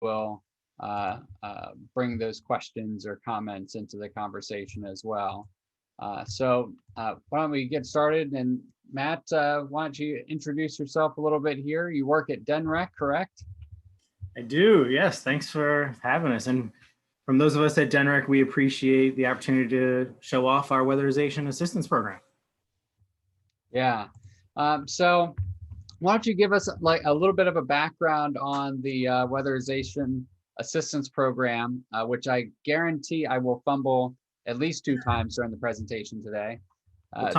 will bring those questions or comments into the conversation as well. Why don't we get started? And Matt, why don't you introduce yourself a little bit here? You work at DENREC, correct? I do, yes. Thanks for having us. And from those of us at DENREC, we appreciate the opportunity to show off our Weatherization Assistance Program. Yeah. So why don't you give us like a little bit of a background on the Weatherization Assistance Program, which I guarantee I will fumble at least 2 times during the presentation today. It's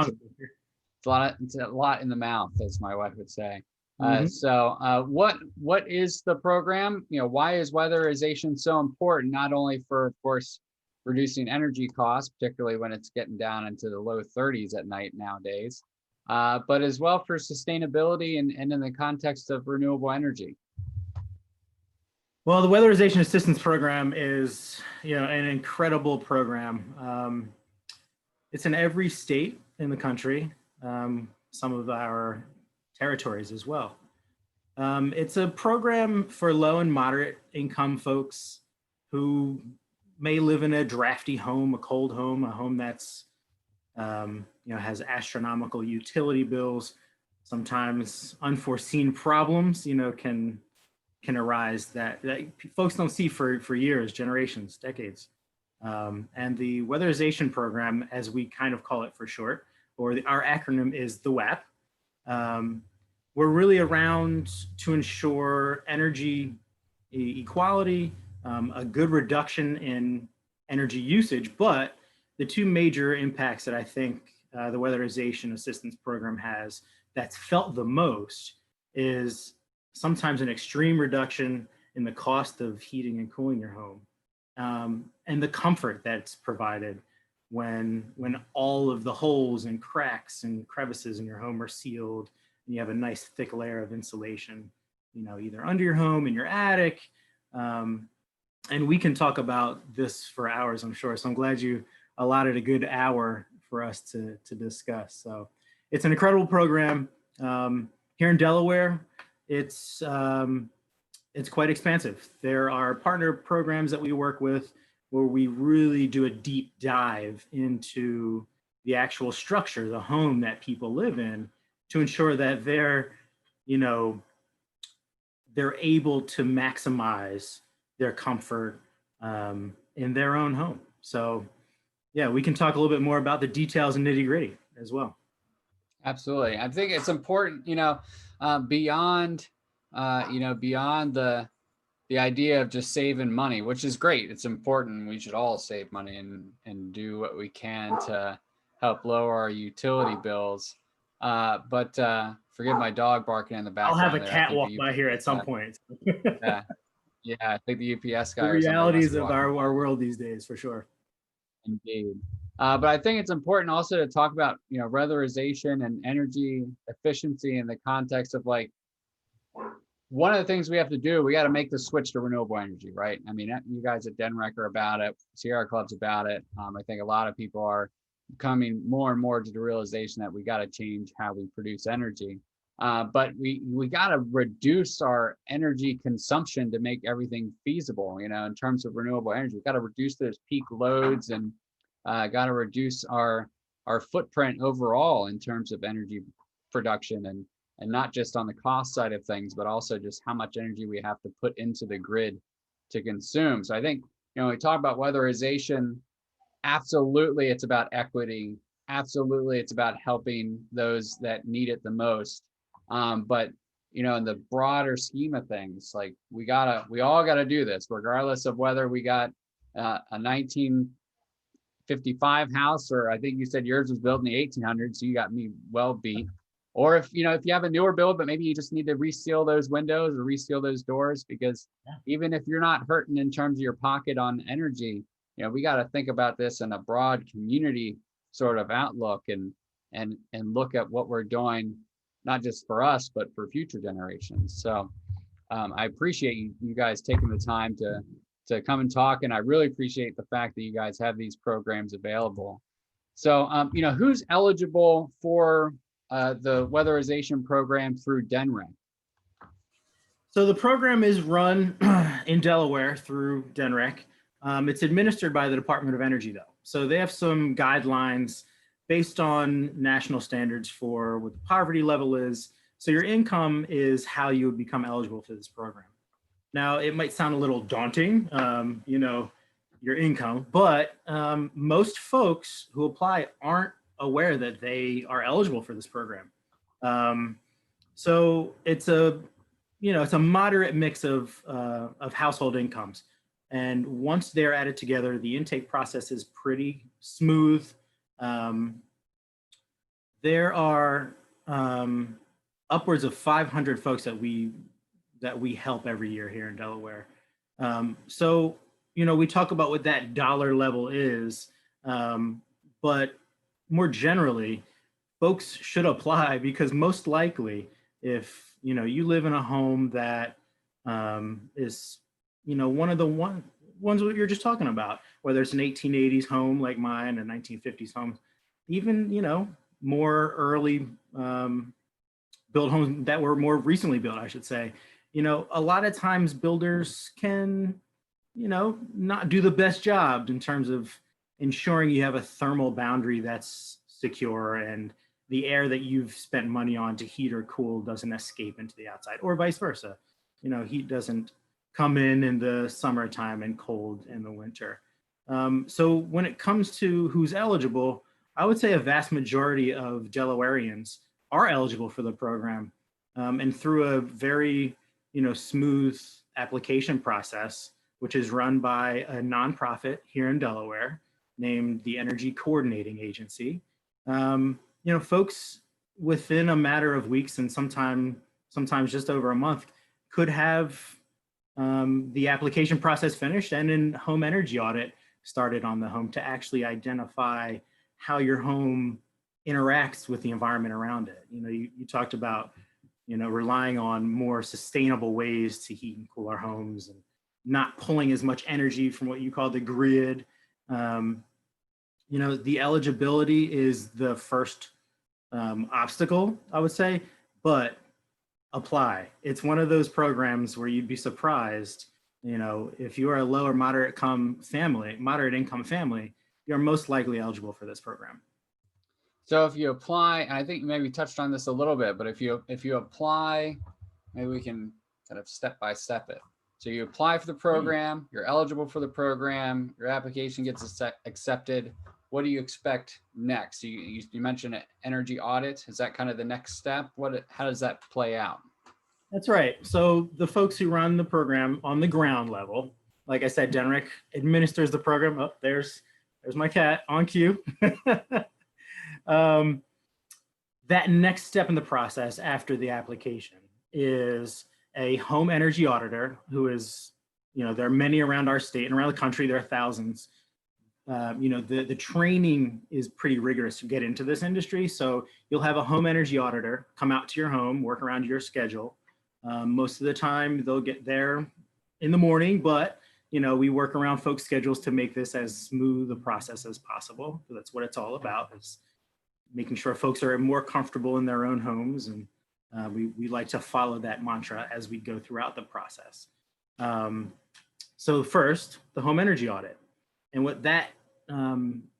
a lot in the mouth, as my wife would say. What is the program? Why is weatherization so important? Not only for, of course, reducing energy costs, particularly when it's getting down into the low 30s at night nowadays, but as well for sustainability and in the context of renewable energy. Well, the Weatherization Assistance Program is, an incredible program. It's in every state in the country, some of our territories as well. It's a program for low and moderate income folks who may live in a drafty home, a cold home, a home that's has astronomical utility bills. Sometimes unforeseen problems, can arise that folks don't see for years, generations, decades. And the Weatherization Program, as we kind of call it for short, or our acronym is the WAP. We're really around to ensure energy equality, a good reduction in energy usage, but the 2 major impacts that I think the Weatherization Assistance Program has that's felt the most is sometimes an extreme reduction in the cost of heating and cooling your home, and the comfort that's provided when all of the holes and cracks and crevices in your home are sealed and you have a nice thick layer of insulation, either under your home, in your attic. And we can talk about this for hours, I'm sure. So I'm glad you allotted a good hour for us to discuss. So it's an incredible program. Here in Delaware, it's quite expansive. There are partner programs that we work with where we really do a deep dive into the actual structure, the home that people live in, to ensure that they're able to maximize their comfort in their own home. So yeah, we can talk a little bit more about the details and nitty-gritty as well. Absolutely. I think it's important, beyond the idea of just saving money, which is great. It's important. We should all save money and do what we can to help lower our utility bills. But forgive my dog barking in the background. I'll have a cat walk by here at some point. Yeah, I think the UPS guy. The realities of our world these days, for sure. Indeed. But I think it's important also to talk about, weatherization and energy efficiency in the context of like, one of the things we have to do, we got to make the switch to renewable energy, right? I mean, you guys at DENREC are about it, Sierra Club's about it. I think a lot of people are coming more and more to the realization that we got to change how we produce energy. But we got to reduce our energy consumption to make everything feasible, in terms of renewable energy. We've got to reduce those peak loads and got to reduce our footprint overall in terms of energy production and not just on the cost side of things, but also just how much energy we have to put into the grid to consume. So I think, when we talk about weatherization, absolutely it's about equity. Absolutely it's about helping those that need it the most. But in the broader scheme of things, like we all gotta do this, regardless of whether we got a 1955 house, or I think you said yours was built in the 1800s, so you got me well beat. Or if you have a newer build, but maybe you just need to reseal those windows or reseal those doors, because even if you're not hurting in terms of your pocket on energy, we got to think about this in a broad community sort of outlook and look at what we're doing, not just for us, but for future generations. So I appreciate you guys taking the time to come and talk. And I really appreciate the fact that you guys have these programs available. So, who's eligible for the weatherization program through DENREC? So the program is run in Delaware through DENREC. It's administered by the Department of Energy, though. So they have some guidelines based on national standards for what the poverty level is. So your income is how you would become eligible for this program. Now, it might sound a little daunting, your income, but most folks who apply aren't aware that they are eligible for this program. So it's a moderate mix of household incomes. And once they're added together, the intake process is pretty smooth. There are upwards of 500 folks that we help every year here in Delaware. So, we talk about what that dollar level is, but more generally, folks should apply because most likely, if you live in a home that is, one of the ones that you're just talking about, whether it's an 1880s home like mine, a 1950s home, even, more early built homes that were more recently built, I should say. A lot of times builders can, not do the best job in terms of ensuring you have a thermal boundary that's secure and the air that you've spent money on to heat or cool doesn't escape into the outside, or vice versa. Heat doesn't come in the summertime and cold in the winter. So when it comes to who's eligible, I would say a vast majority of Delawareans are eligible for the program, and through a very smooth application process, which is run by a nonprofit here in Delaware named the Energy Coordinating Agency. Folks within a matter of weeks and sometimes just over a month could have the application process finished and in home energy audit started on the home to actually identify how your home interacts with the environment around it. You talked about relying on more sustainable ways to heat and cool our homes and not pulling as much energy from what you call the grid. The eligibility is the first obstacle, I would say, but apply. It's one of those programs where you'd be surprised, if you are a low or moderate income family, you're most likely eligible for this program. So if you apply, I think maybe we touched on this a little bit, but if you apply, maybe we can kind of step by step it. So you apply for the program, you're eligible for the program, your application gets accepted. What do you expect next? You mentioned an energy audit. Is that kind of the next step? How does that play out? That's right. So the folks who run the program on the ground level, like I said, DENREC administers the program. Oh, there's my cat on cue. That next step in the process after the application is a home energy auditor who is, there are many around our state and around the country, there are thousands. The training is pretty rigorous to get into this industry. So you'll have a home energy auditor come out to your home, work around your schedule. Most of the time they'll get there in the morning, but we work around folks' schedules to make this as smooth a process as possible. So that's what it's all about, is making sure folks are more comfortable in their own homes. And we like to follow that mantra as we go throughout the process. So first, the home energy audit. And what that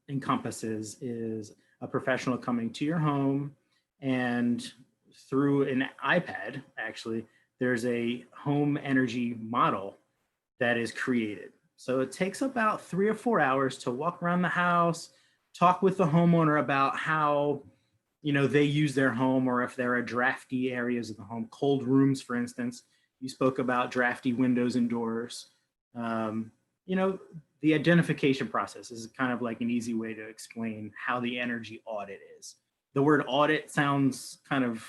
encompasses is a professional coming to your home, and through an iPad, actually, there's a home energy model that is created. So it takes about 3 or 4 hours to walk around the house, talk with the homeowner about how they use their home, or if there are drafty areas of the home, cold rooms, for instance. You spoke about drafty windows and doors. The identification process is kind of like an easy way to explain how the energy audit is. The word audit sounds kind of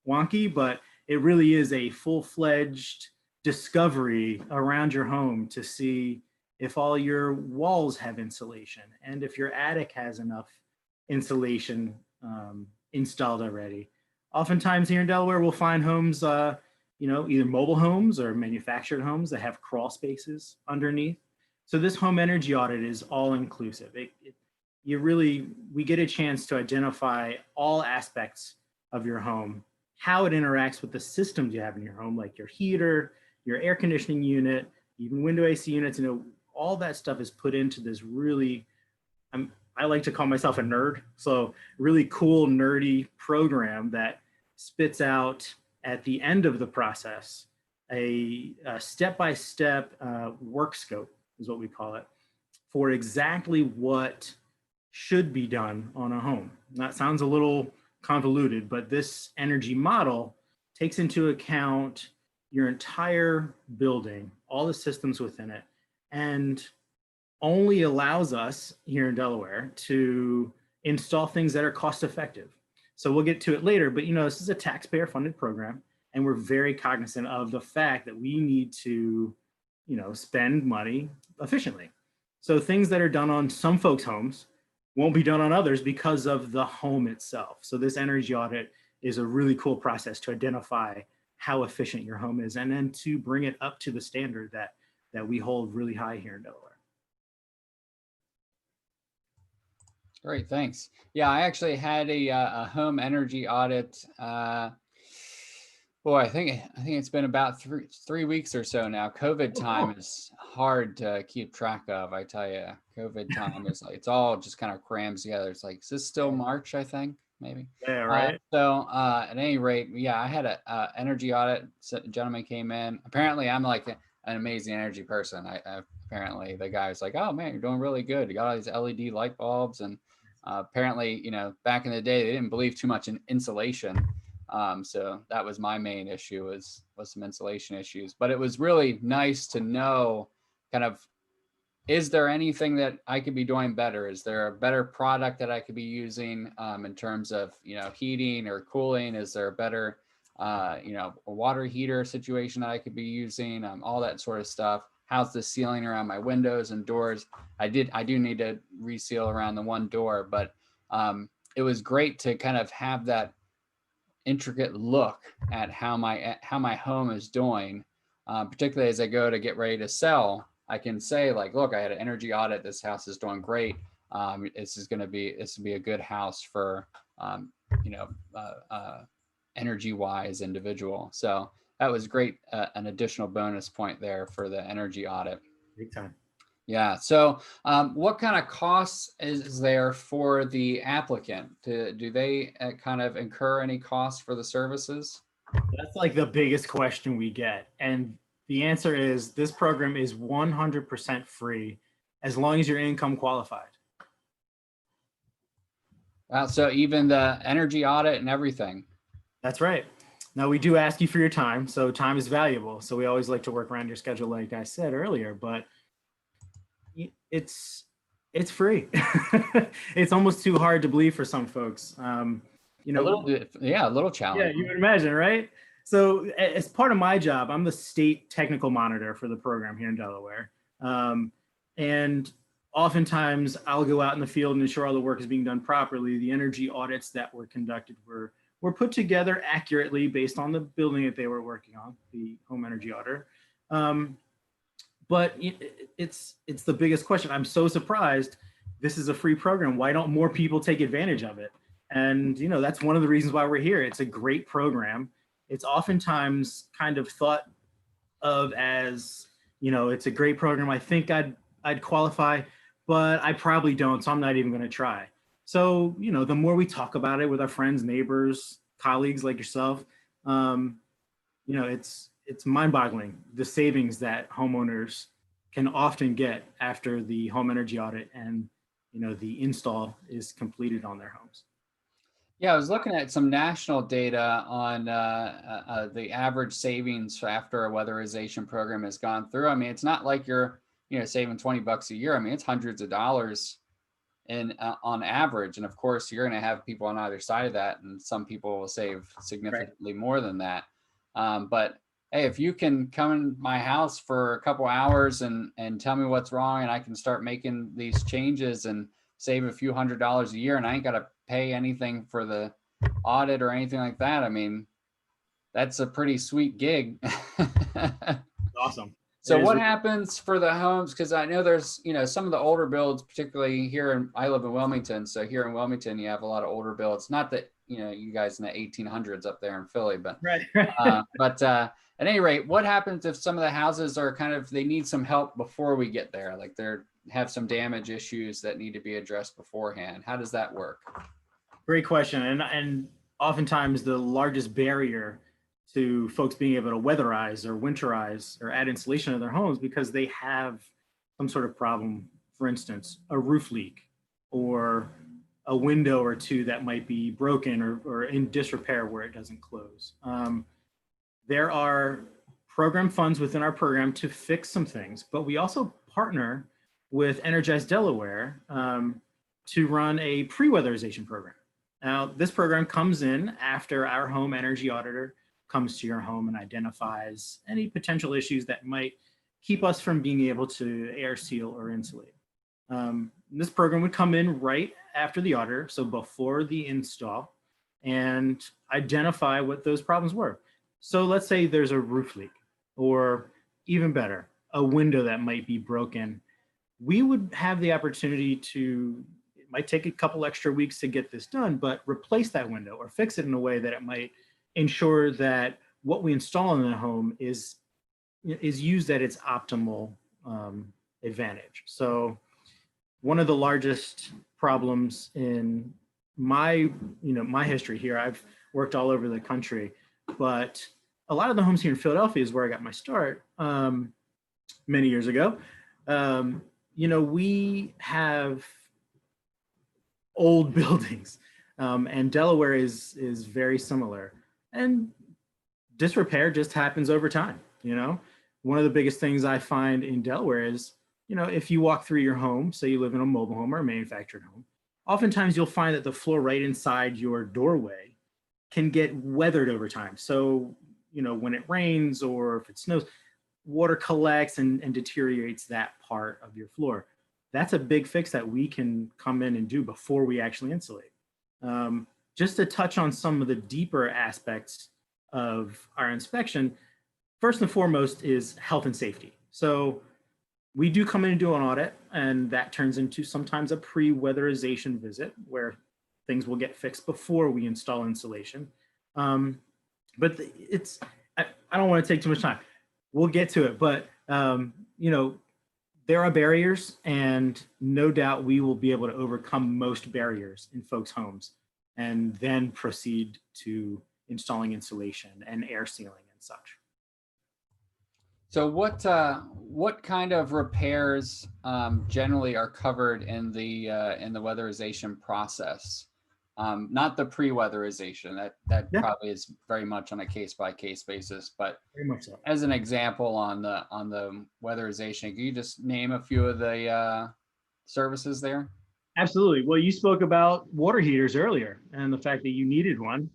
wonky, but it really is a full-fledged discovery around your home to see if all your walls have insulation and if your attic has enough insulation installed already. Oftentimes here in Delaware, we'll find homes, either mobile homes or manufactured homes that have crawl spaces underneath. So this home energy audit is all inclusive. We get a chance to identify all aspects of your home, how it interacts with the systems you have in your home, like your heater, your air conditioning unit, even window AC units, all that stuff is put into this really, I like to call myself a nerd. So really cool, nerdy program that spits out at the end of the process, a step-by-step work scope is what we call it, for exactly what should be done on a home. And that sounds a little convoluted, but this energy model takes into account your entire building, all the systems within it, and only allows us here in Delaware to install things that are cost effective. So we'll get to it later, but this is a taxpayer funded program, and we're very cognizant of the fact that we need to, spend money efficiently. So things that are done on some folks' homes won't be done on others because of the home itself. So this energy audit is a really cool process to identify how efficient your home is, and then to bring it up to the standard that we hold really high here in Delaware. Great, thanks. Yeah, I actually had a home energy audit. Boy, I think it's been about three weeks or so now. COVID time is hard to keep track of. I tell you, COVID time is like, it's all just kind of crams together. It's like, is this still March? I think maybe. Yeah, right. So at any rate, yeah, I had a energy audit. A gentleman came in. Apparently, I'm like an amazing energy person. Apparently the guy was like, "Oh man, you're doing really good. You got all these LED light bulbs." And apparently, back in the day, they didn't believe too much in insulation. So that was my main issue was some insulation issues. But it was really nice to know kind of, is there anything that I could be doing better? Is there a better product that I could be using in terms of, heating or cooling? Is there a better, a water heater situation that I could be using? All that sort of stuff. How's the sealing around my windows and doors? I do need to reseal around the one door, but it was great to kind of have that intricate look at how my home is doing, particularly as I go to get ready to sell. I can say like, look, I had an energy audit. This house is doing great. This will be a good house for, energy wise individual. So that was great. An additional bonus point there for the energy audit. Big time. Yeah. So what kind of costs is there for the applicant? Do they kind of incur any costs for the services? That's like the biggest question we get. And the answer is this program is 100% free as long as you're income qualified. So even the energy audit and everything. That's right. Now we do ask you for your time. So time is valuable. So we always like to work around your schedule, like I said earlier, but it's free. It's almost too hard to believe for some folks. A little challenge. Yeah, you would imagine, right? So as part of my job, I'm the state technical monitor for the program here in Delaware. And oftentimes I'll go out in the field and ensure all the work is being done properly. The energy audits that were conducted were put together accurately based on the building that they were working on, the home energy auditor. But it's the biggest question. I'm so surprised this is a free program. Why don't more people take advantage of it? And that's one of the reasons why we're here. It's a great program. It's oftentimes kind of thought of as, it's a great program. I think I'd qualify, but I probably don't. So I'm not even going to try. So, the more we talk about it with our friends, neighbors, colleagues like yourself, it's mind-boggling the savings that homeowners can often get after the home energy audit and the install is completed on their homes. Yeah, I was looking at some national data on the average savings after a weatherization program has gone through. I mean, it's not like you're saving $20 a year. I mean, it's hundreds of dollars on average. And of course, you're going to have people on either side of that, and some people will save significantly more than that. But hey, if you can come in my house for a couple hours and tell me what's wrong, and I can start making these changes and save a few $100s a year, and I ain't got to pay anything for the audit or anything like that. I mean, that's a pretty sweet gig. Awesome. So what happens for the homes? Because I know there's, some of the older builds, particularly here I live in Wilmington. So here in Wilmington, you have a lot of older builds. Not that, you guys in the 1800s up there in Philly, but, Right. at any rate, what happens if some of the houses are they need some help before we get there? Like have some damage issues that need to be addressed beforehand. How does that work? Great question. And oftentimes the largest barrier to folks being able to weatherize or winterize or add insulation to their homes because they have some sort of problem, for instance, a roof leak or a window or two that might be broken or in disrepair where it doesn't close. There are program funds within our program to fix some things, but we also partner with Energize Delaware to run a pre-weatherization program. Now, this program comes in after our home energy auditor comes to your home and identifies any potential issues that might keep us from being able to air seal or insulate. This program would come in right after the auditor, so before the install, and identify what those problems were. So let's say there's a roof leak, or even better, a window that might be broken. We would have the opportunity to, it might take a couple extra weeks to get this done, but replace that window or fix it in a way that it might ensure that what we install in the home is used at its optimal advantage. So one of the largest problems in my history here, I've worked all over the country, but a lot of the homes here in Philadelphia is where I got my start many years ago. We have old buildings, and Delaware is very similar. And disrepair just happens over time. One of the biggest things I find in Delaware is, if you walk through your home, say you live in a mobile home or a manufactured home, oftentimes you'll find that the floor right inside your doorway can get weathered over time. So, when it rains or if it snows, water collects and deteriorates that part of your floor. That's a big fix that we can come in and do before we actually insulate. Just to touch on some of the deeper aspects of our inspection, first and foremost is health and safety. So we do come in and do an audit, and that turns into sometimes a pre-weatherization visit where things will get fixed before we install insulation. But I don't want to take too much time. We'll get to it, but there are barriers, and no doubt we will be able to overcome most barriers in folks' homes and then proceed to installing insulation and air sealing and such. So what kind of repairs generally are covered in the weatherization process? Not the pre-weatherization. That probably is very much on a case-by-case basis. But very much so. As an example on the weatherization, can you just name a few of the services there? Absolutely. Well, you spoke about water heaters earlier and the fact that you needed one.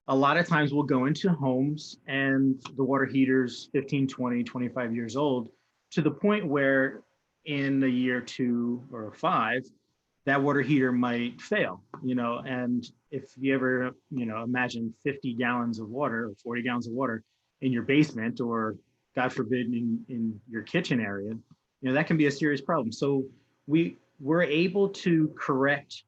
A lot of times we'll go into homes and the water heater's 15, 20, 25 years old, to the point where in a year, 2 or 5, that water heater might fail, and if you ever, imagine 50 gallons of water or 40 gallons of water in your basement, or God forbid in your kitchen area, that can be a serious problem. So we're able to correct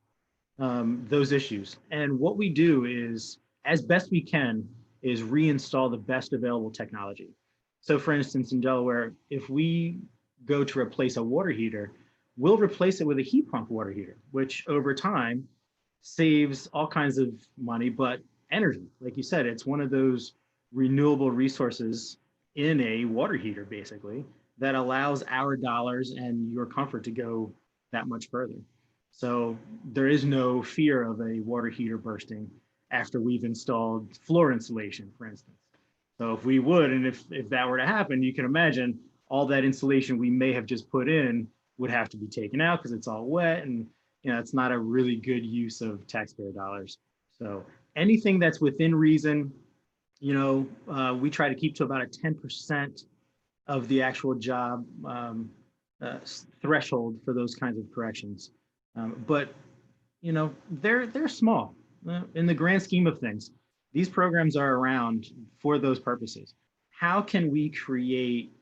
those issues. And what we do is, as best we can, is reinstall the best available technology. So for instance, in Delaware, if we go to replace a water heater, we'll replace it with a heat pump water heater, which over time saves all kinds of money, but energy. Like you said, it's one of those renewable resources in a water heater, basically, that allows our dollars and your comfort to go that much further. So there is no fear of a water heater bursting after we've installed floor insulation, for instance. So if we would, and if that were to happen, you can imagine all that insulation we may have just put in would have to be taken out because it's all wet, and it's not a really good use of taxpayer dollars. So anything that's within reason, we try to keep to about a 10% of the actual job threshold for those kinds of corrections. But they're small in the grand scheme of things. These programs are around for those purposes. How can we create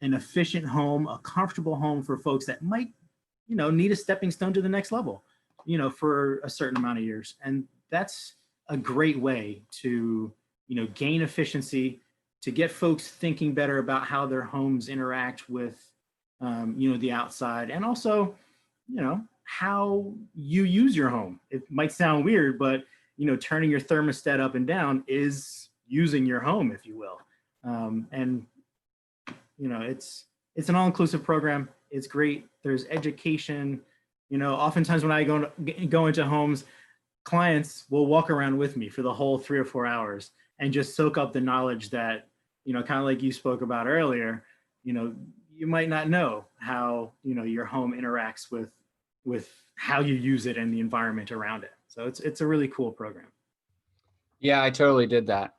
an efficient home, a comfortable home for folks that might, need a stepping stone to the next level, for a certain amount of years. And that's a great way to, gain efficiency, to get folks thinking better about how their homes interact with, the outside, and also, how you use your home. It might sound weird, but, turning your thermostat up and down is using your home, if you will. And, it's an all-inclusive program. It's great. There's education. Oftentimes when I go into homes, clients will walk around with me for the whole 3 or 4 hours and just soak up the knowledge that, kind of like you spoke about earlier, you might not know how, your home interacts with how you use it and the environment around it. So it's a really cool program. Yeah, I totally did that.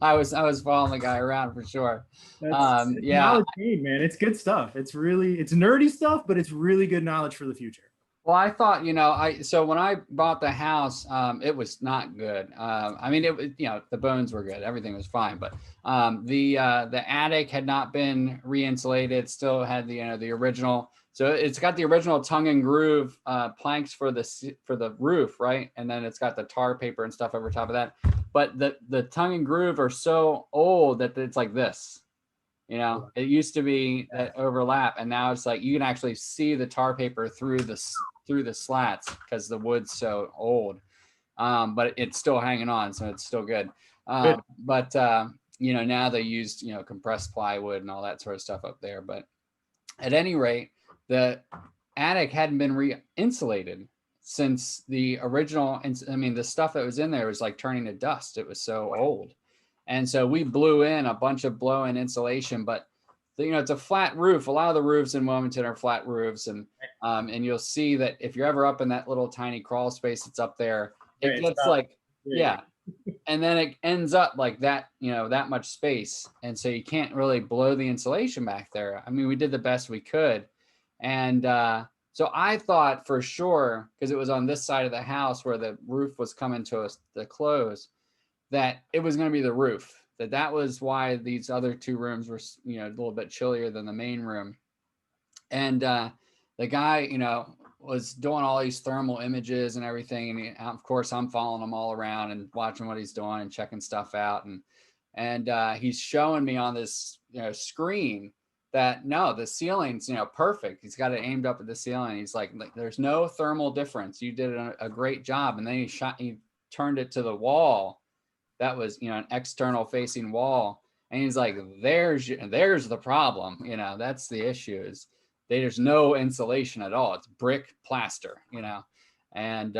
I was following the guy around for sure. That's yeah, knowledge gained, man. It's good stuff. It's nerdy stuff, but it's really good knowledge for the future. well, I thought, so when I bought the house, it was not good. I mean, it was, the bones were good, everything was fine, but the attic had not been re-insulated, still had the original. So it's got the original tongue and groove planks for the roof, right? And then it's got the tar paper and stuff over top of that. But the tongue and groove are so old that it's like this. It used to be that overlap, and now it's like you can actually see the tar paper through the slats because the wood's so old. But it's still hanging on, so it's still good. But now they used compressed plywood and all that sort of stuff up there. But at any rate, the attic hadn't been re-insulated since the original. I mean, the stuff that was in there was like turning to dust. It was so old. And so we blew in a bunch of blow-in insulation, but it's a flat roof. A lot of the roofs in Wilmington are flat roofs, and you'll see that if you're ever up in that little tiny crawl space that's up there, it gets like, yeah, and then it ends up like that, that much space, and so you can't really blow the insulation back there. I mean, we did the best we could, and so I thought for sure, because it was on this side of the house where the roof was coming to the close, that it was going to be the roof, that was why these other 2 rooms were, a little bit chillier than the main room. And the guy, was doing all these thermal images and everything. And of course, I'm following him all around and watching what he's doing and checking stuff out. And he's showing me on this, screen that no, the ceiling's, perfect. He's got it aimed up at the ceiling. He's like, there's no thermal difference. You did a great job. And then he turned it to the wall. That was, an external facing wall. And he's like, there's the problem. That's the issue, is there's no insulation at all. It's brick plaster, and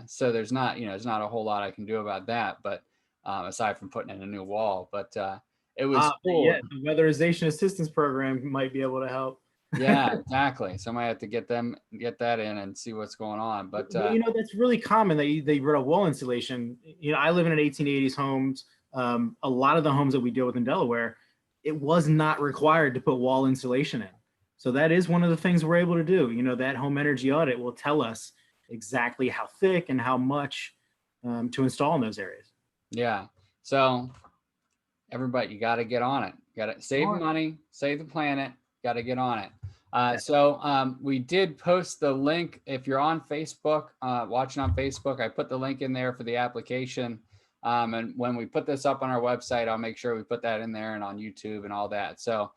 so there's not, there's not a whole lot I can do about that. But aside from putting in a new wall, but it was cool. Yeah, the Weatherization Assistance Program might be able to help. Yeah, exactly. So I might have to get that in and see what's going on. But that's really common that they run a wall insulation. I live in an 1880s homes. A lot of the homes that we deal with in Delaware, it was not required to put wall insulation in. So that is one of the things we're able to do. That home energy audit will tell us exactly how thick and how much to install in those areas. Yeah. So everybody, you got to get on it. You got to save money, save the planet. Got to get on it. So we did post the link. If you're on Facebook, watching on Facebook, I put the link in there for the application. And when we put this up on our website, I'll make sure we put that in there and on YouTube and all that. So,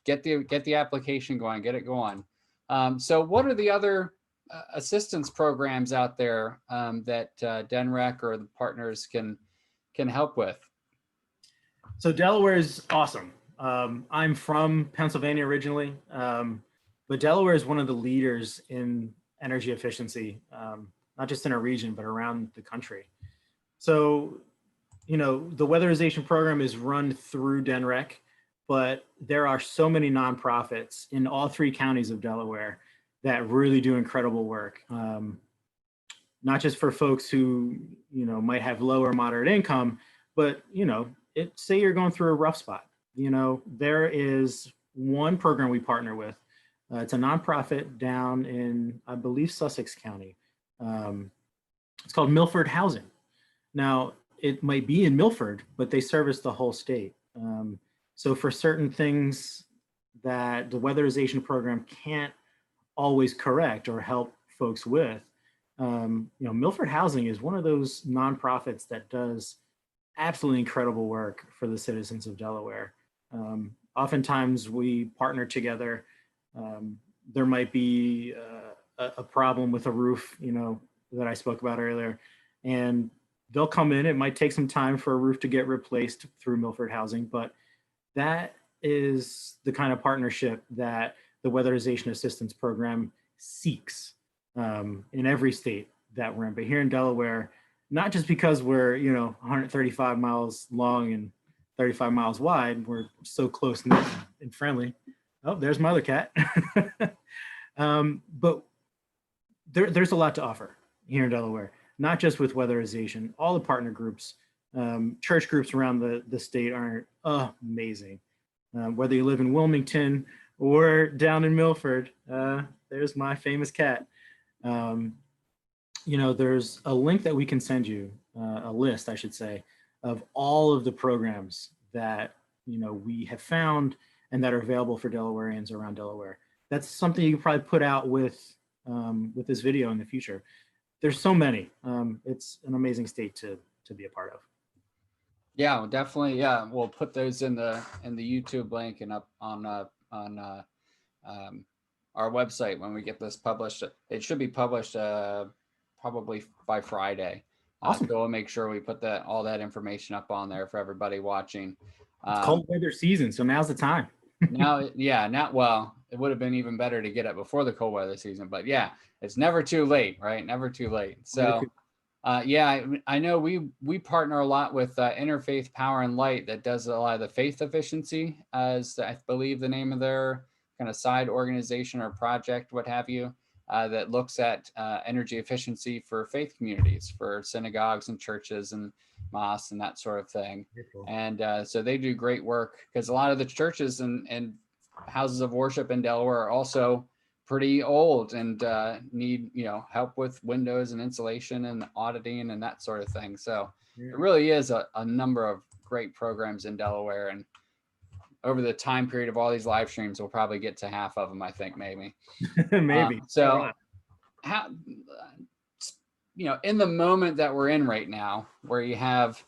get the application going, get it going. So what are the other assistance programs out there that DENREC or the partners can help with? So Delaware is awesome. I'm from Pennsylvania originally, but Delaware is one of the leaders in energy efficiency, not just in our region, but around the country. So, the weatherization program is run through DENREC, but there are so many nonprofits in all 3 counties of Delaware that really do incredible work. Not just for folks who, might have low or moderate income, but, say you're going through a rough spot. There is one program we partner with. It's a nonprofit down in, I believe, Sussex County. It's called Milford Housing. Now, it might be in Milford, but they service the whole state. So for certain things that the weatherization program can't always correct or help folks with, Milford Housing is one of those nonprofits that does absolutely incredible work for the citizens of Delaware. Oftentimes we partner together. There might be a problem with a roof, that I spoke about earlier, and they'll come in. It might take some time for a roof to get replaced through Milford Housing, but that is the kind of partnership that the Weatherization Assistance Program seeks in every state that we're in. But here in Delaware, not just because we're 135 miles long and 35 miles wide, we're so close knit and friendly. Oh, there's my other cat. But there's a lot to offer here in Delaware, not just with weatherization. All the partner groups, church groups around the state are amazing. Whether you live in Wilmington or down in Milford, there's my famous cat. There's a link that we can send you, a list, I should say, of all of the programs that, we have found and that are available for Delawareans around Delaware. That's something you can probably put out with this video in the future. There's so many. It's an amazing state to be a part of. Yeah, definitely. Yeah, we'll put those in the YouTube link and up on our website when we get this published. It should be published probably by Friday. Awesome. So we'll make sure we put all that information up on there for everybody watching. It's cold weather season, so now's the time. Well, it would have been even better to get it before the cold weather season, but yeah, it's never too late, right? Never too late. So I know we partner a lot with Interfaith Power and Light that does a lot of the faith efficiency, as I believe the name of their kind of side organization or project, what have you, that looks at energy efficiency for faith communities, for synagogues and churches and mosques and that sort of thing. Cool. And so they do great work, because a lot of the churches and houses of worship in Delaware are also pretty old and need help with windows and insulation and auditing and that sort of thing. So it really is a number of great programs in Delaware, and over the time period of all these live streams, we'll probably get to half of them, I think, maybe. Maybe. So how, in the moment that we're in right now, where you have,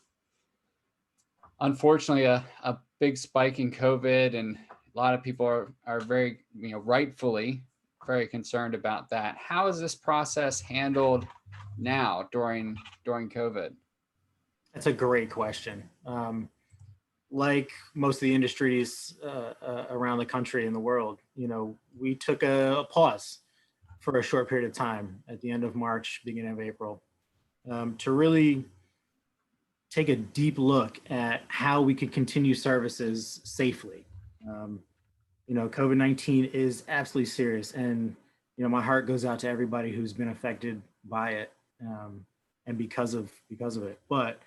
unfortunately, a big spike in COVID, and a lot of people are very, rightfully very concerned about that. How is this process handled now during COVID? That's a great question. Like most of the industries around the country and the world, we took a pause for a short period of time at the end of March, beginning of April, to really take a deep look at how we could continue services safely. COVID-19 is absolutely serious, and my heart goes out to everybody who's been affected by it, and because of it. But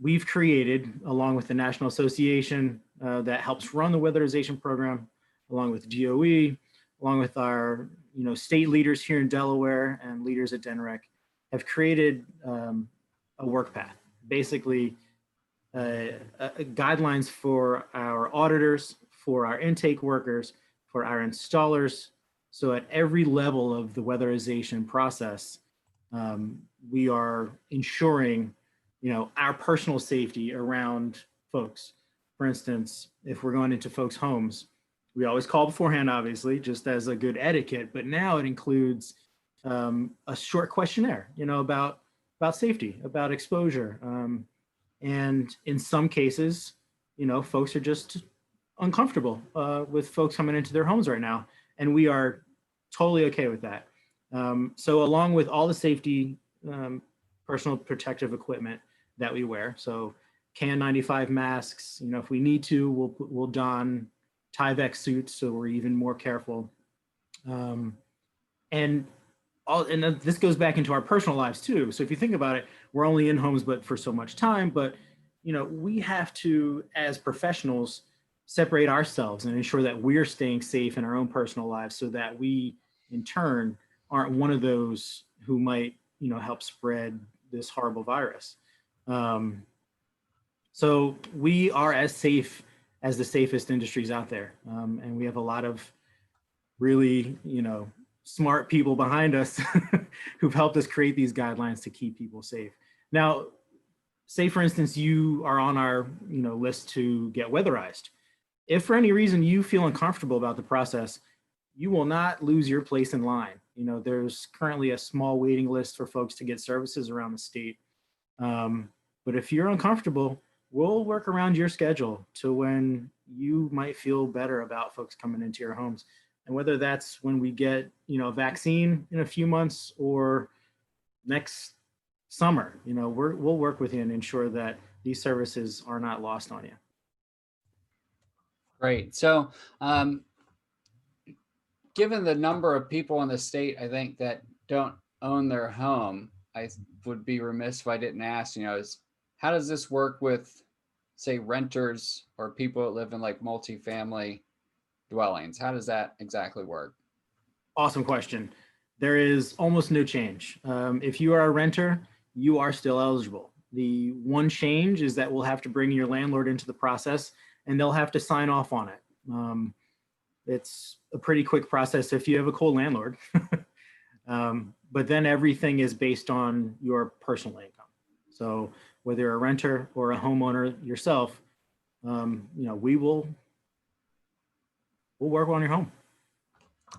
we've created, along with the National Association that helps run the weatherization program, along with DOE, along with our state leaders here in Delaware and leaders at DENREC, have created a work path, basically guidelines for our auditors, for our intake workers, for our installers. So at every level of the weatherization process, we are ensuring our personal safety around folks. For instance, if we're going into folks' homes, we always call beforehand, obviously, just as a good etiquette, but now it includes a short questionnaire, about safety, about exposure. And in some cases, folks are just uncomfortable with folks coming into their homes right now. And we are totally okay with that. So along with all the safety, personal protective equipment that we wear, so KN95 masks, if we need to, we'll don Tyvek suits, so we're even more careful. And this goes back into our personal lives too. So if you think about it, we're only in homes but for so much time, but we have to, as professionals, separate ourselves and ensure that we're staying safe in our own personal lives, so that we in turn aren't one of those who might help spread this horrible virus. So we are as safe as the safest industries out there. And we have a lot of really, smart people behind us who've helped us create these guidelines to keep people safe. Now, say for instance, you are on our list to get weatherized. If for any reason you feel uncomfortable about the process, you will not lose your place in line. There's currently a small waiting list for folks to get services around the state. But if you're uncomfortable, we'll work around your schedule to when you might feel better about folks coming into your homes. And whether that's when we get, a vaccine in a few months or next summer, we'll work with you and ensure that these services are not lost on you. Great. So, given the number of people in the state, I think that don't own their home, I would be remiss if I didn't ask, how does this work with, say, renters or people that live in like multifamily dwellings? How does that exactly work? Awesome question. There is almost no change. If you are a renter, you are still eligible. The one change is that we'll have to bring your landlord into the process and they'll have to sign off on it. It's a pretty quick process if you have a cool landlord. But then everything is based on your personal income. So whether you're a renter or a homeowner yourself, we'll work on your home.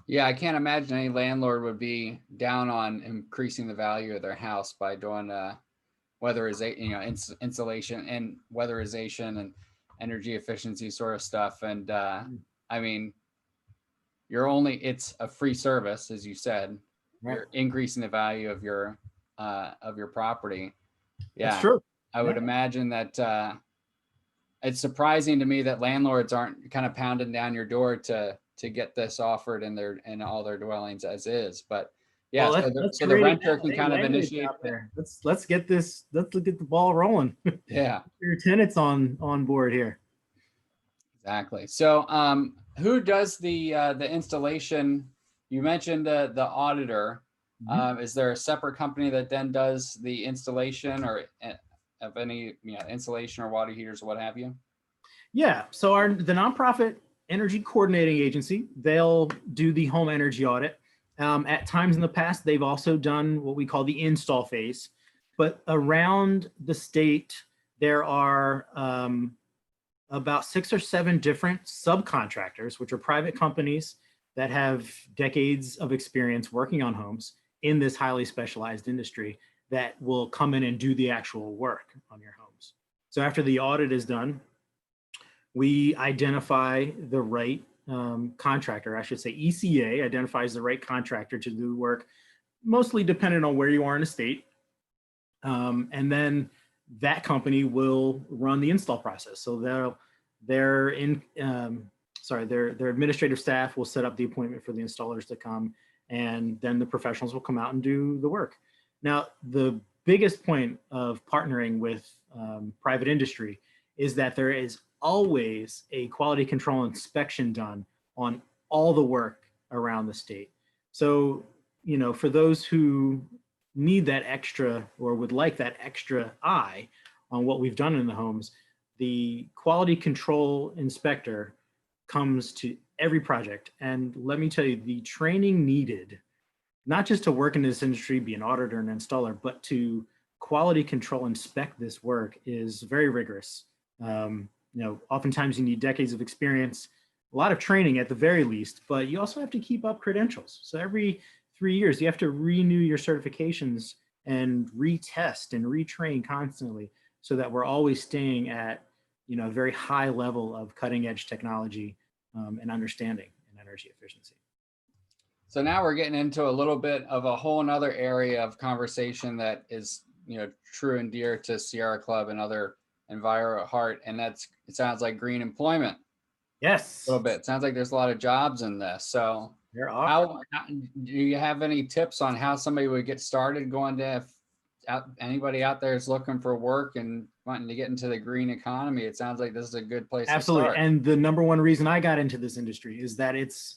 Yeah, I can't imagine any landlord would be down on increasing the value of their house by doing weatherization, insulation and weatherization and energy efficiency sort of stuff. And I mean, it's a free service, as you said. Right. You're increasing the value of your property. Yeah, that's true. I would imagine that it's surprising to me that landlords aren't kind of pounding down your door to get this offered in all their dwellings as is. But yeah, well, so the renter can kind of initiate there. Let's get the ball rolling. Yeah, your tenants on board here. Exactly. So who does the installation? You mentioned the auditor. Mm-hmm. Is there a separate company that then does the installation or of any insulation or water heaters or what have you? Yeah. So the nonprofit energy coordinating agency, they'll do the home energy audit. At times in the past, they've also done what we call the install phase. But around the state, there are about 6 or 7 different subcontractors, which are private companies that have decades of experience working on homes in this highly specialized industry that will come in and do the actual work on your homes. So after the audit is done, we identify the right contractor, I should say ECA identifies the right contractor to do the work, mostly dependent on where you are in the state. And then that company will run the install process. So their administrative staff will set up the appointment for the installers to come, and then the professionals will come out and do the work. Now, the biggest point of partnering with private industry is that there is always a quality control inspection done on all the work around the state. So, for those who need that extra or would like that extra eye on what we've done in the homes, the quality control inspector comes to every project. And let me tell you, the training needed, not just to work in this industry, be an auditor and installer, but to quality control inspect this work is very rigorous. Oftentimes you need decades of experience, a lot of training at the very least, but you also have to keep up credentials. So every 3 years, you have to renew your certifications and retest and retrain constantly so that we're always staying at, a very high level of cutting edge technology and understanding in energy efficiency. So now we're getting into a little bit of a whole nother area of conversation that is, true and dear to Sierra Club and other Enviro at heart. And it sounds like green employment. Yes. A little bit. It sounds like there's a lot of jobs in this. So how do you have any tips on how somebody would get started going to, if anybody out there is looking for work and wanting to get into the green economy? It sounds like this is a good place Absolutely. to start. And the number one reason I got into this industry is that it's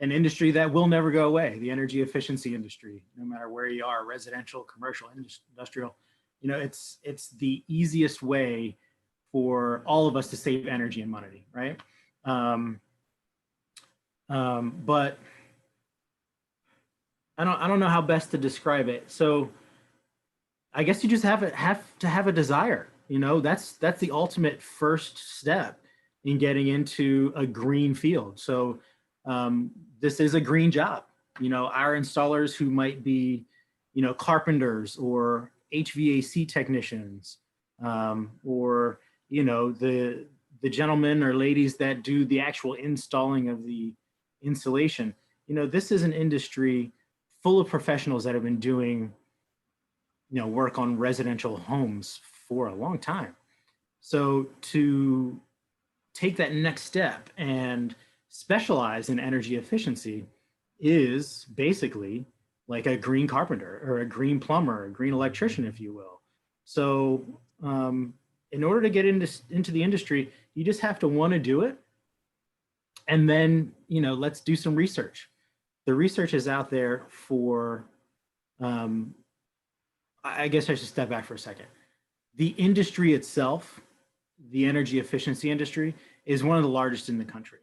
an industry that will never go away. The energy efficiency industry, no matter where you are, residential, commercial, industrial, it's the easiest way for all of us to save energy and money, right? But I don't know how best to describe it. So I guess you just have to have a desire. You know, that's the ultimate first step in getting into a green field. So this is a green job. You know, our installers who might be, you know, carpenters or HVAC technicians, or, you know, the gentlemen or ladies that do the actual installing of the insulation. You know, this is an industry full of professionals that have been doing, you know, work on residential homes for a long time. So to take that next step and specialize in energy efficiency is basically like a green carpenter or a green plumber, a green electrician, if you will. So in order to get into the industry, you just have to want to do it. And then, you know, let's do some research. The research is out there for, I guess I should step back for a second. The industry itself, the energy efficiency industry, is one of the largest in the country.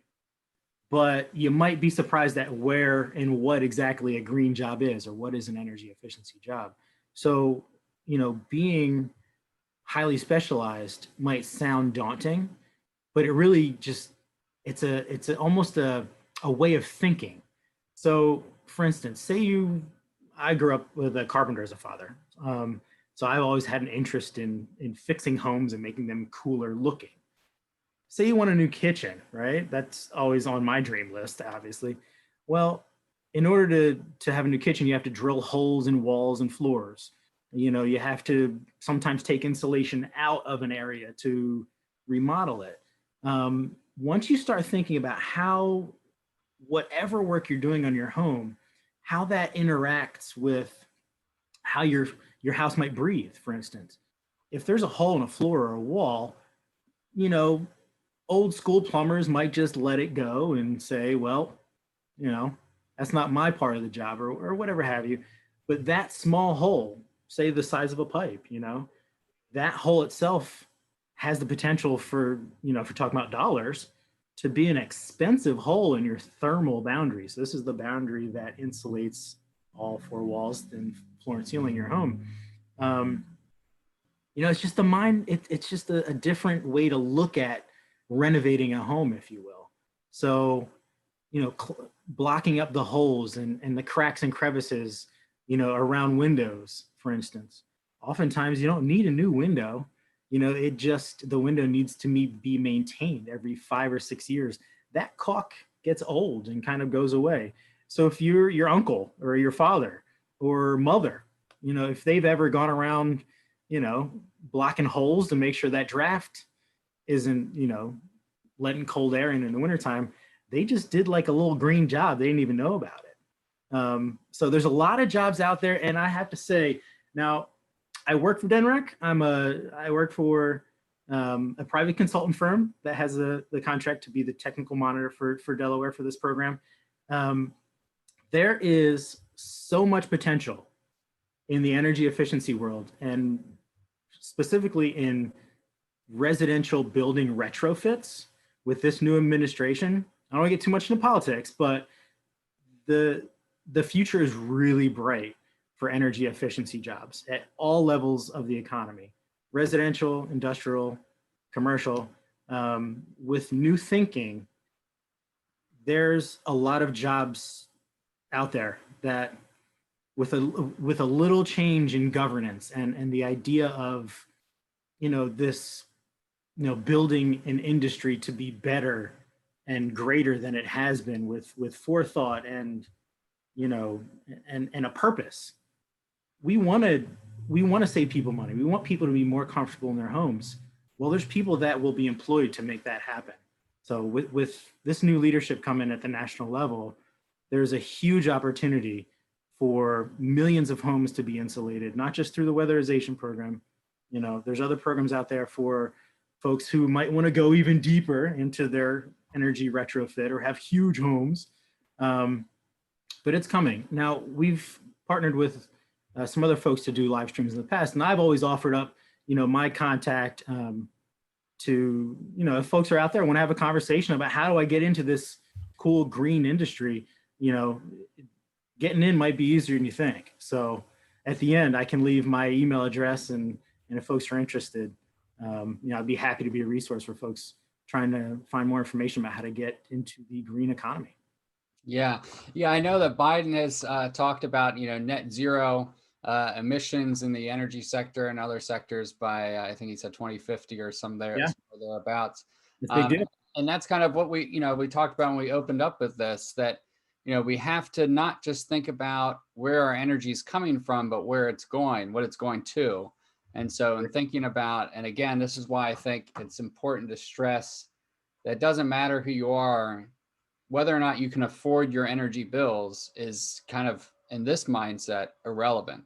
But you might be surprised at where and what exactly a green job is, or what is an energy efficiency job. So, you know, being highly specialized might sound daunting, but it really just, it's almost a way of thinking. So for instance, I grew up with a carpenter as a father. So I've always had an interest in fixing homes and making them cooler looking. Say you want a new kitchen, right? That's always on my dream list, obviously. Well, in order to have a new kitchen, you have to drill holes in walls and floors. You know, you have to sometimes take insulation out of an area to remodel it. Once you start thinking about how whatever work you're doing on your home, how that interacts with how your house might breathe, for instance. If there's a hole in a floor or a wall, you know, old school plumbers might just let it go and say, well, you know, that's not my part of the job, or whatever have you. But that small hole, say the size of a pipe, you know, that hole itself has the potential for, you know, if we're talking about dollars, to be an expensive hole in your thermal boundary. So this is the boundary that insulates all four walls and floor and ceiling in your home. You know, it's just it's just a different way to look at renovating a home, if you will. So, you know, blocking up the holes and the cracks and crevices, you know, around windows, for instance. Oftentimes you don't need a new window. You know, the window needs to be maintained every 5 or 6 years. That caulk gets old and kind of goes away. So if you're your uncle or your father or mother, you know, if they've ever gone around, you know, blocking holes to make sure that draft isn't, you know, letting cold air in the wintertime, they just did like a little green job. They didn't even know about it. So there's a lot of jobs out there. And I have to say, now, I work for DENREC. I work for a private consultant firm that has the contract to be the technical monitor for Delaware for this program. There is so much potential in the energy efficiency world, and specifically in residential building retrofits with this new administration. I don't want to get too much into politics, but the future is really bright for energy efficiency jobs at all levels of the economy, residential, industrial, commercial. With new thinking, there's a lot of jobs out there that with a little change in governance and the idea of, you know, this, you know, building an industry to be better and greater than it has been with forethought and, you know, and a purpose. We want to save people money. We want people to be more comfortable in their homes. Well, there's people that will be employed to make that happen. So with this new leadership coming at the national level, there's a huge opportunity for millions of homes to be insulated, not just through the weatherization program. You know, there's other programs out there for folks who might want to go even deeper into their energy retrofit or have huge homes. But it's coming. Now, we've partnered with some other folks to do live streams in the past, and I've always offered up, you know, my contact to, if folks are out there want to have a conversation about how do I get into this cool green industry, getting in might be easier than you think. So at the end, I can leave my email address, and if folks are interested, I'd be happy to be a resource for folks trying to find more information about how to get into the green economy. Yeah, I know that Biden has talked about net zero emissions in the energy sector and other sectors by I think he said 2050 or some thereabouts. It's a big deal. And that's kind of what we talked about when we opened up with this, that we have to not just think about where our energy is coming from, but where it's going, what it's going to. And so in thinking about, and again, this is why I think it's important to stress that it doesn't matter who you are, whether or not you can afford your energy bills is kind of, in this mindset, irrelevant.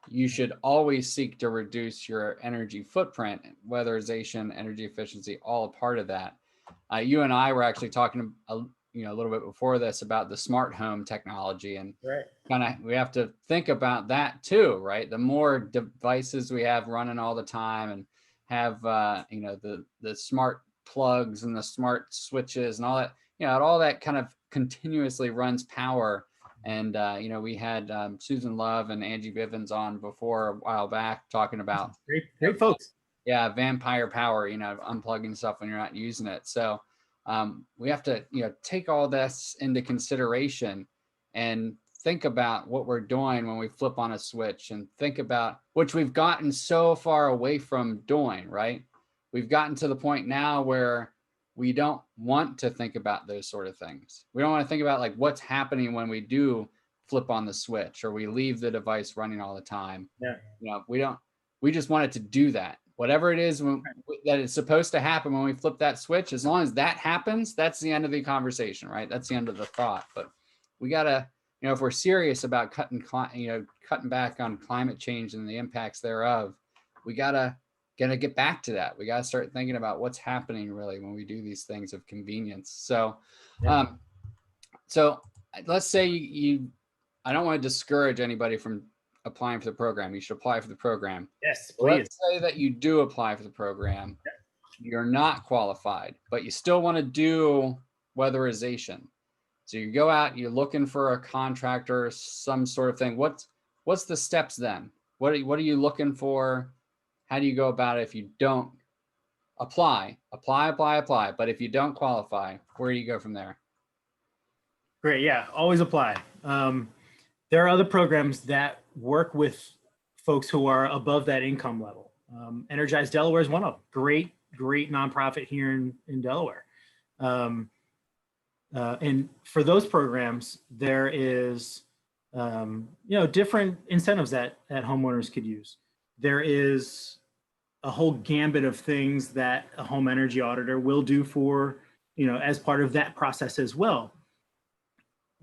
You should always seek to reduce your energy footprint, weatherization, energy efficiency, all a part of that. You and I were actually talking a little bit before this about the smart home technology, and we have to think about that too, right? The more devices we have running all the time and have the smart plugs and the smart switches and all that, all that kind of continuously runs power. And we had Susan Love and Angie Bivens on before a while back talking about great folks. Yeah, vampire power, unplugging stuff when you're not using it. So we have to, take all this into consideration and think about what we're doing when we flip on a switch, and think about, which we've gotten so far away from doing, right? We've gotten to the point now where we don't want to think about those sort of things. We don't want to think about like what's happening when we do flip on the switch or we leave the device running all the time. Yeah. We just want it to do that. Whatever it is that is supposed to happen when we flip that switch, as long as that happens, that's the end of the conversation, right? That's the end of the thought. But we gotta, if we're serious about cutting back on climate change and the impacts thereof, we gotta get back to that. We gotta start thinking about what's happening really when we do these things of convenience. So, so let's say I don't want to discourage anybody from applying for the program. You should apply for the program. Yes, please. Let's say that you do apply for the program. You're not qualified, but you still want to do weatherization. So you go out, you're looking for a contractor, some sort of thing. What's the steps then? What are you looking for? How do you go about it if you don't apply? But if you don't qualify, where do you go from there? Great, yeah, always apply. There are other programs that work with folks who are above that income level. Energize Delaware is one of them. Great nonprofit here in Delaware. And for those programs, there is different incentives that homeowners could use. There is a whole gambit of things that a home energy auditor will do for, as part of that process as well.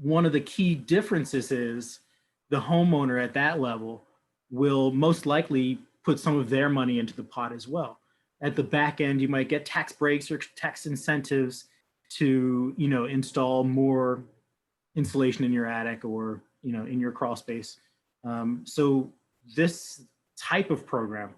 One of the key differences is the homeowner at that level will most likely put some of their money into the pot as well. At the back end, you might get tax breaks or tax incentives to, install more insulation in your attic or, in your crawl space. So this type of program,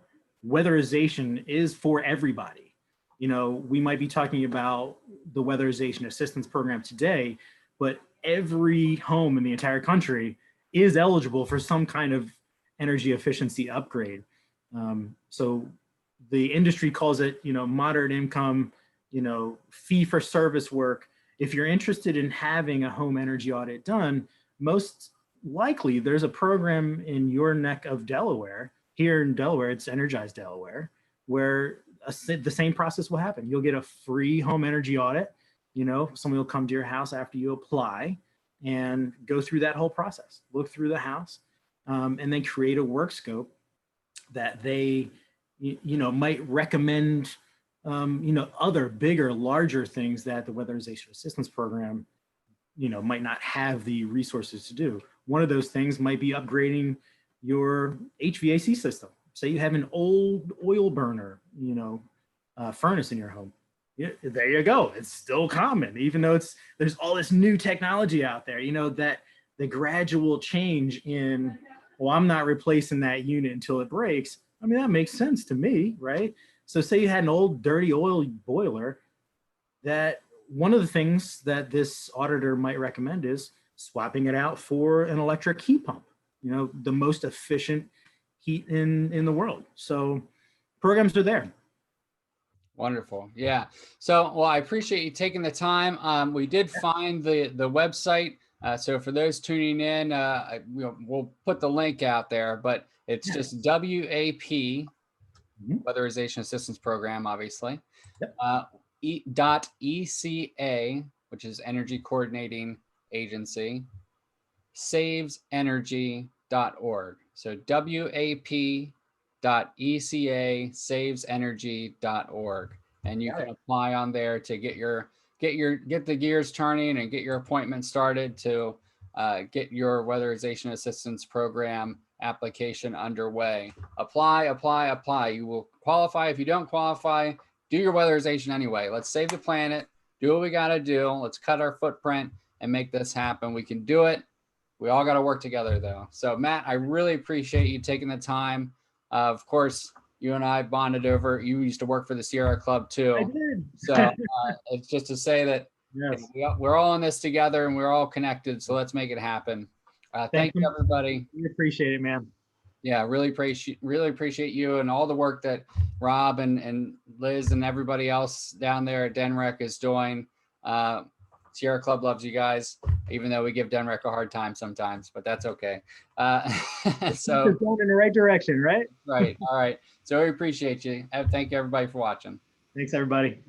weatherization, is for everybody. We might be talking about the Weatherization Assistance Program today, but every home in the entire country is eligible for some kind of energy efficiency upgrade. So the industry calls it, moderate income, fee for service work. If you're interested in having a home energy audit done, most likely there's a program in your neck of Delaware. Here in Delaware, it's Energize Delaware, where the same process will happen. You'll get a free home energy audit. Someone will come to your house after you apply and go through that whole process, look through the house, and then create a work scope that they, might recommend, other bigger, larger things that the Weatherization Assistance Program, might not have the resources to do. One of those things might be upgrading your HVAC system. Say you have an old oil burner, furnace in your home. Yeah, there you go. It's still common, even though there's all this new technology out there, that the gradual change in, well, I'm not replacing that unit until it breaks. I mean, that makes sense to me, right? So say you had an old dirty oil boiler, that one of the things that this auditor might recommend is swapping it out for an electric heat pump, the most efficient heat in the world. So programs are there. Wonderful. Yeah. So, well, I appreciate you taking the time. We did find the website. So for those tuning in, we'll put the link out there, but it's just WAP, Weatherization Assistance Program, obviously, Yep. .ECA, which is Energy Coordinating Agency, savesenergy.org. So WAP.ECA savesenergy.org, and you can apply on there to get the gears turning and get your appointment started to get your Weatherization Assistance Program application underway. Apply. You will qualify. If you don't qualify, do your weatherization anyway. Let's save the planet. Do what we got to do. Let's cut our footprint and make this happen. We can do it. We all got to work together, though. So, Matt, I really appreciate you taking the time. Of course, you and I bonded over. You used to work for the Sierra Club, too. I did. So it's just to say that we're all in this together and we're all connected. So let's make it happen. Thank you, everybody. We appreciate it, man. Yeah, really appreciate you and all the work that Rob and Liz and everybody else down there at DENREC is doing. Sierra Club loves you guys, even though we give DENREC a hard time sometimes, but that's okay. So it's going in the right direction, right? Right. All right. So we appreciate you. Thank you, everybody, for watching. Thanks, everybody.